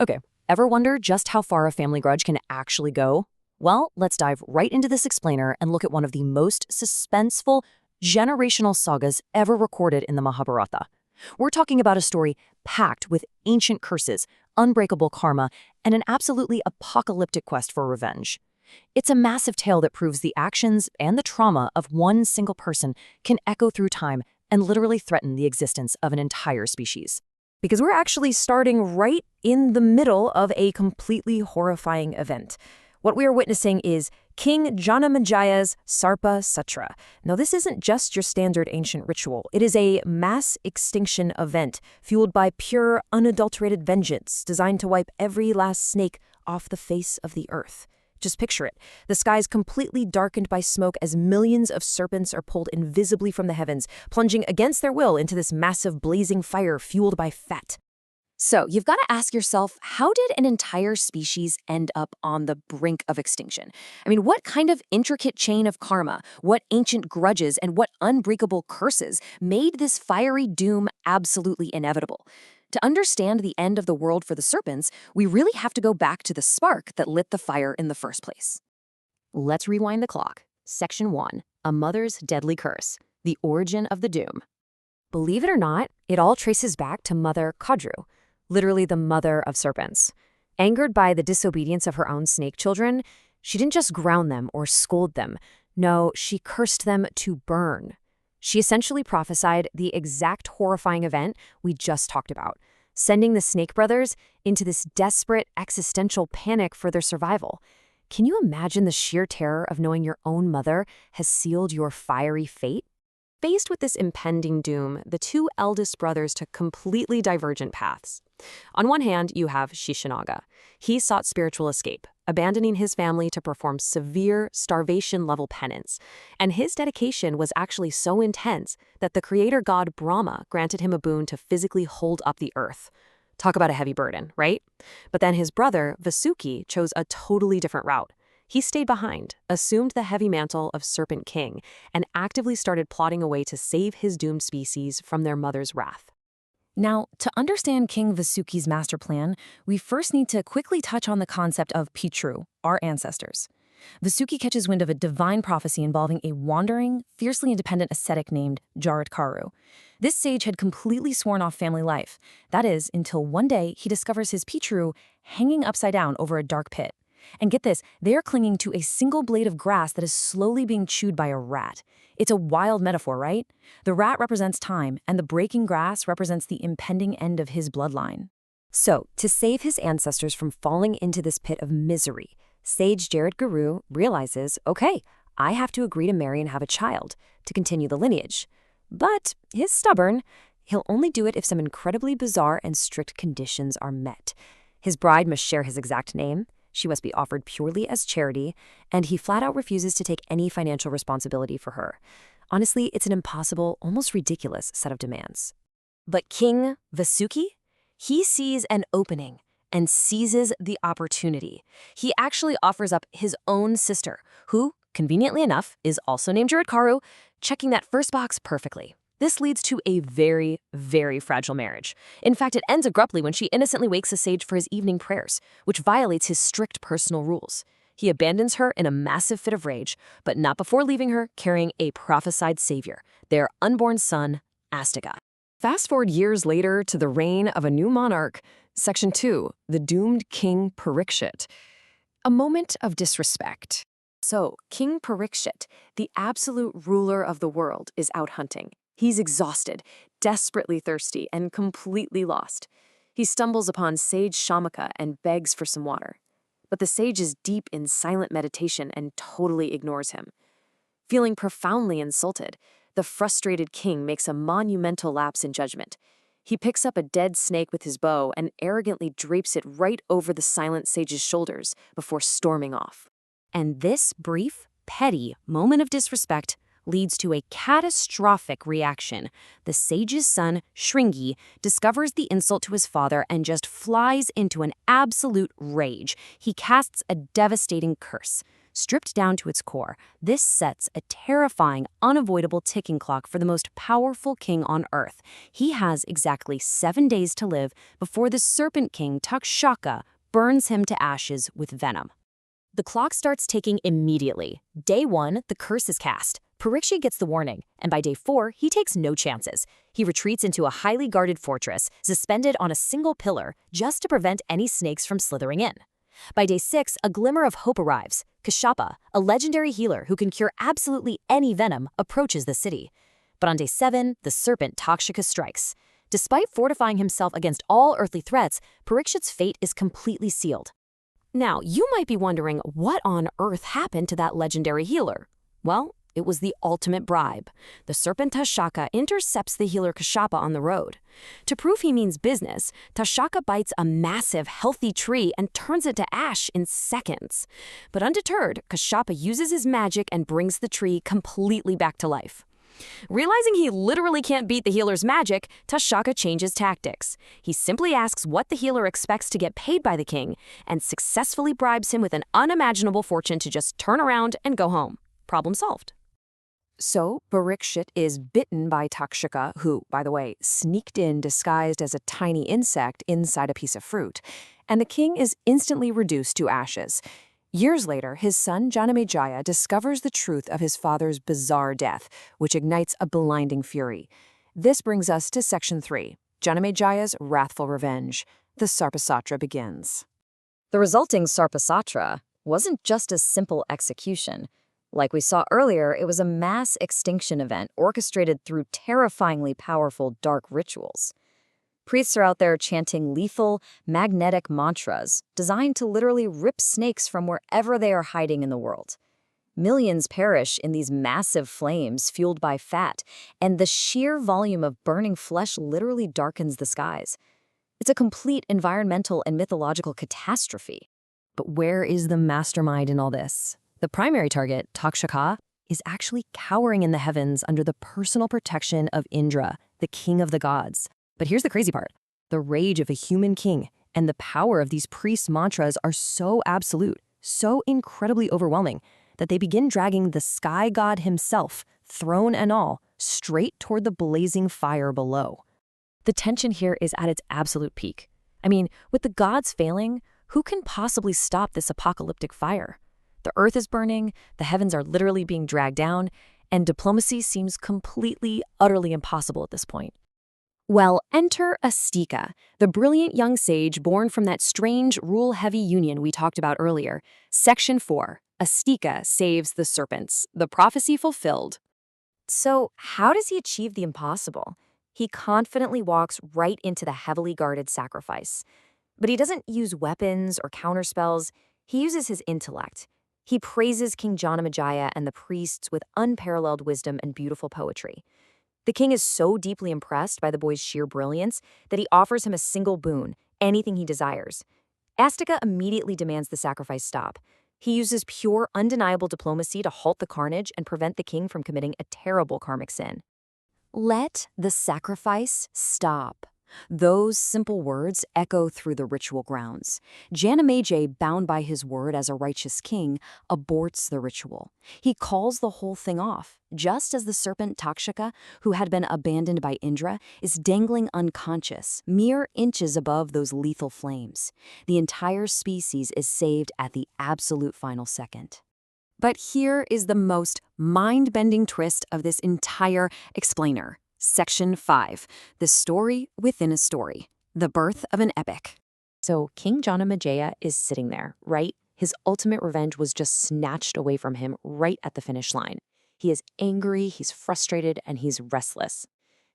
Okay, ever wonder just how far a family grudge can actually go? Well, let's dive right into this explainer and look at one of the most suspenseful, generational sagas ever recorded in the Mahabharata. We're talking about a story packed with ancient curses, unbreakable karma, and an absolutely apocalyptic quest for revenge. It's a massive tale that proves the actions and the trauma of one single person can echo through time and literally threaten the existence of an entire species. Because we're actually starting right in the middle of a completely horrifying event. What we are witnessing is King Janamejay's Sarpa Sutra. Now, this isn't just your standard ancient ritual. It is a mass extinction event fueled by pure, unadulterated vengeance designed to wipe every last snake off the face of the earth. Just picture it. The sky's completely darkened by smoke as millions of serpents are pulled invisibly from the heavens, plunging against their will into this massive blazing fire fueled by fat. So, you've got to ask yourself, how did an entire species end up on the brink of extinction? I mean, what kind of intricate chain of karma, what ancient grudges, and what unbreakable curses made this fiery doom absolutely inevitable? To understand the end of the world for the serpents, we really have to go back to the spark that lit the fire in the first place. Let's rewind the clock. Section 1. A Mother's Deadly Curse. The Origin of the Doom. Believe it or not, it all traces back to Mother Kadru, literally the mother of serpents. Angered by the disobedience of her own snake children, she didn't just ground them or scold them. No, she cursed them to burn. She essentially prophesied the exact horrifying event we just talked about, sending the Snake Brothers into this desperate existential panic for their survival. Can you imagine the sheer terror of knowing your own mother has sealed your fiery fate? Faced with this impending doom, the two eldest brothers took completely divergent paths. On one hand, you have Shishanaga. He sought spiritual escape, abandoning his family to perform severe starvation-level penance. And his dedication was actually so intense that the creator god Brahma granted him a boon to physically hold up the earth. Talk about a heavy burden, right? But then his brother, Vasuki, chose a totally different route. He stayed behind, assumed the heavy mantle of Serpent King, and actively started plotting a way to save his doomed species from their mother's wrath. Now, to understand King Vasuki's master plan, we first need to quickly touch on the concept of Pitru, our ancestors. Vasuki catches wind of a divine prophecy involving a wandering, fiercely independent ascetic named Jaratkaru. This sage had completely sworn off family life. That is, until one day he discovers his Pitru hanging upside down over a dark pit. And get this, they are clinging to a single blade of grass that is slowly being chewed by a rat. It's a wild metaphor, right? The rat represents time, and the breaking grass represents the impending end of his bloodline. So, to save his ancestors from falling into this pit of misery, Sage Jared Guru realizes, okay, I have to agree to marry and have a child to continue the lineage. But he's stubborn. He'll only do it if some incredibly bizarre and strict conditions are met. His bride must share his exact name. She must be offered purely as charity, and he flat out refuses to take any financial responsibility for her. Honestly, it's an impossible, almost ridiculous set of demands. But King Vasuki? He sees an opening and seizes the opportunity. He actually offers up his own sister, who, conveniently enough, is also named Jaratkaru, checking that first box perfectly. This leads to a very, very fragile marriage. In fact, it ends abruptly when she innocently wakes a sage for his evening prayers, which violates his strict personal rules. He abandons her in a massive fit of rage, but not before leaving her carrying a prophesied savior, their unborn son, Astika. Fast forward years later to the reign of a new monarch, Section 2, the doomed King Parikshit. A moment of disrespect. So, King Parikshit, the absolute ruler of the world, is out hunting. He's exhausted, desperately thirsty, and completely lost. He stumbles upon Sage Shamaka and begs for some water. But the sage is deep in silent meditation and totally ignores him. Feeling profoundly insulted, the frustrated king makes a monumental lapse in judgment. He picks up a dead snake with his bow and arrogantly drapes it right over the silent sage's shoulders before storming off. And this brief, petty moment of disrespect leads to a catastrophic reaction. The sage's son, Shringi, discovers the insult to his father and just flies into an absolute rage. He casts a devastating curse. Stripped down to its core, this sets a terrifying, unavoidable ticking clock for the most powerful king on Earth. He has exactly 7 days to live before the Serpent King Takshaka burns him to ashes with venom. The clock starts ticking immediately. Day 1, the curse is cast. Parikshit gets the warning, and by day 4, he takes no chances. He retreats into a highly guarded fortress, suspended on a single pillar, just to prevent any snakes from slithering in. By day 6, a glimmer of hope arrives. Kashyapa, a legendary healer who can cure absolutely any venom, approaches the city. But on day 7, the serpent Takshaka strikes. Despite fortifying himself against all earthly threats, Parikshit's fate is completely sealed. Now, you might be wondering what on earth happened to that legendary healer. Well, it was the ultimate bribe. The serpent Takshaka intercepts the healer Kashyapa on the road. To prove he means business, Takshaka bites a massive, healthy tree and turns it to ash in seconds. But undeterred, Kashyapa uses his magic and brings the tree completely back to life. Realizing he literally can't beat the healer's magic, Takshaka changes tactics. He simply asks what the healer expects to get paid by the king and successfully bribes him with an unimaginable fortune to just turn around and go home. Problem solved. So, Parikshit is bitten by Takshaka, who, by the way, sneaked in disguised as a tiny insect inside a piece of fruit, and the king is instantly reduced to ashes. Years later, his son Janamejaya discovers the truth of his father's bizarre death, which ignites a blinding fury. This brings us to Section 3, Janamejaya's wrathful revenge. The Sarpasatra begins. The resulting Sarpasatra wasn't just a simple execution. Like we saw earlier, it was a mass extinction event orchestrated through terrifyingly powerful dark rituals. Priests are out there chanting lethal, magnetic mantras designed to literally rip snakes from wherever they are hiding in the world. Millions perish in these massive flames fueled by fat, and the sheer volume of burning flesh literally darkens the skies. It's a complete environmental and mythological catastrophe. But where is the mastermind in all this? The primary target, Takshaka, is actually cowering in the heavens under the personal protection of Indra, the king of the gods. But here's the crazy part. The rage of a human king and the power of these priest mantras are so absolute, so incredibly overwhelming, that they begin dragging the sky god himself, throne and all, straight toward the blazing fire below. The tension here is at its absolute peak. I mean, with the gods failing, who can possibly stop this apocalyptic fire? The earth is burning, the heavens are literally being dragged down, and diplomacy seems completely, utterly impossible at this point. Well, enter Astika, the brilliant young sage born from that strange, rule-heavy union we talked about earlier. Section 4, Astika saves the serpents, the prophecy fulfilled. So, how does he achieve the impossible? He confidently walks right into the heavily guarded sacrifice. But he doesn't use weapons or counterspells, he uses his intellect. He praises King Janamejaya and the priests with unparalleled wisdom and beautiful poetry. The king is so deeply impressed by the boy's sheer brilliance that he offers him a single boon, anything he desires. Astika immediately demands the sacrifice stop. He uses pure, undeniable diplomacy to halt the carnage and prevent the king from committing a terrible karmic sin. Let the sacrifice stop. Those simple words echo through the ritual grounds. Janamejaya, bound by his word as a righteous king, aborts the ritual. He calls the whole thing off, just as the serpent Takshaka, who had been abandoned by Indra, is dangling unconscious, mere inches above those lethal flames. The entire species is saved at the absolute final second. But here is the most mind-bending twist of this entire explainer. Section 5, the story within a story, the birth of an epic. So King Janamejaya is sitting there, right? His ultimate revenge was just snatched away from him right at the finish line. He is angry, he's frustrated, and he's restless.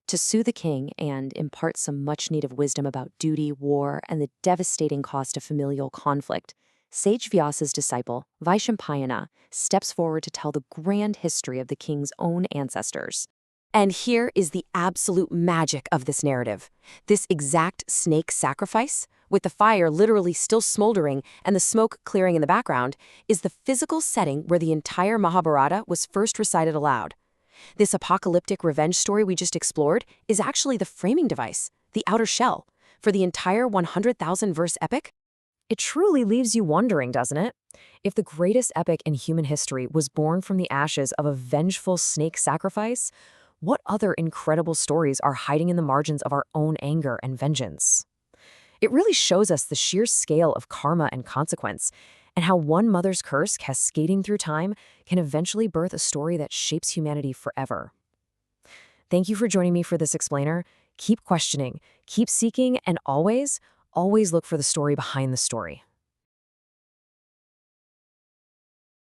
To soothe the king and impart some much-needed wisdom about duty, war, and the devastating cost of familial conflict, Sage Vyasa's disciple, Vaishampayana, steps forward to tell the grand history of the king's own ancestors. And here is the absolute magic of this narrative. This exact snake sacrifice, with the fire literally still smoldering and the smoke clearing in the background, is the physical setting where the entire Mahabharata was first recited aloud. This apocalyptic revenge story we just explored is actually the framing device, the outer shell, for the entire 100,000-verse epic. It truly leaves you wondering, doesn't it? If the greatest epic in human history was born from the ashes of a vengeful snake sacrifice, what other incredible stories are hiding in the margins of our own anger and vengeance? It really shows us the sheer scale of karma and consequence, and how one mother's curse cascading through time can eventually birth a story that shapes humanity forever. Thank you for joining me for this explainer. Keep questioning, keep seeking, and always, always look for the story behind the story.